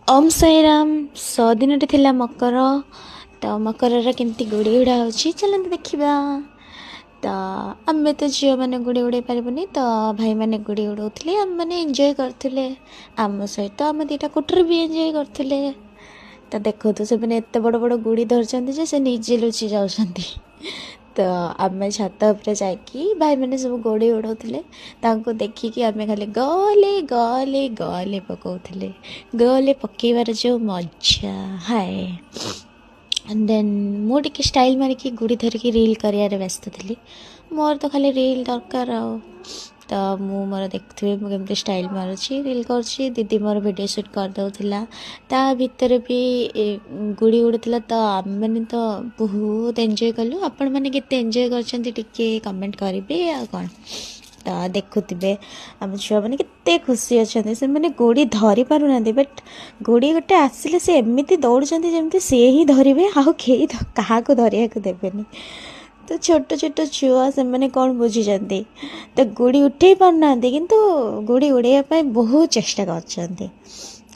ओम साई राम 100 दिन थिला मकर। तो मकर केमती गुड़ी उड़ा हो चलते देखा। तो आम तो झील मैंने गुड़ी उड़े पार्बनी तो भाई मैंने गुड़ी उड़ाऊे आम मैंने एंजॉय करते आम सहित आम दीटा कुटर भी एंजॉय करते। तो देखो तो से एत बड़ बड़ गुड़ी धरते से निजे लुचि जाऊँगी। तो आम छात उपर जाकि भाई मैंने सब गोड़ी उड़ाऊे देखिकी आम खाली गले गले गले पकाऊे गले पकईबार जो मजा हाय। देन मुझे स्टाइल मारिकी गुड़ी धरिकी रील कर व्यस्त थी। मोर तो खाली रील दरकार तो मु मोर देखुए मुझे स्टाइल मारुची रील कर दीदी मोर वीडियो शूट कर दौला ता भीतर भी गुड़ी उड़ूला। तो आम मैंने तो बहुत एंजॉय कलु। आपण मैंने केते एंजॉय कर कमेंट करेंगे आ कौन। तो देखुवे आम छुआ मैंने केते खुशी अच्छा से मैंने गुड़ी धरी पार ना बट गुड़ी गोटे आसिले से एमती दौड़ते जमी सी ही धरवे आउ क्या धरिया देवेनि। तो छोट छोट छुआ से मैंने कौन बुझी तो गुड़ी उठे पारना किंतु गुड़ी उड़ाई बहुत चेष्टा कर।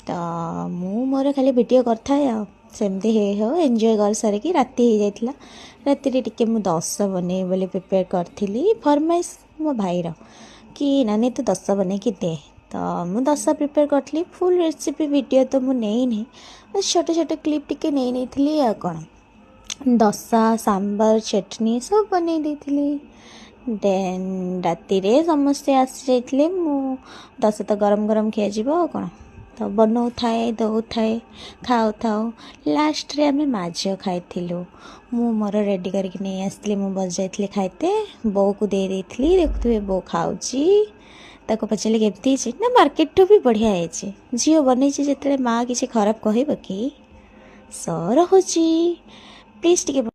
तो मु मोर खाली वीडियो करथाए सेमती हो एंजॉय कर सारिकी राति हो जाता। राति टिके मु 10 बने बोली प्रिपेयर करी फरमाइश मो भाईर कि नानी तू 10 बने कि दे। तो मु 10 प्रिपेयर करी फुल रेसिपी वीडियो तो मुझे नहीं बस छोटे छोटे क्लिप टिके नहीं आ कौन दशा सांबर चटनी सब बन देन राति समस्ते आसी जाइए मु दशा तो गरम गरम खियाजी कौन तो बनाऊ थाए दौ थाए खाऊ थाओ लास्ट रे आमे माझ खाइलु। मु मोर रेडी करके नहीं आसली मु बस जाइए खाइते बो को दे देती देखुए बो खाऊची ताको पचारे केमती ना मार्केट भी बढ़िया है झील बनई जो माँ किसी खराब कह कि सर हो प्लीज टिके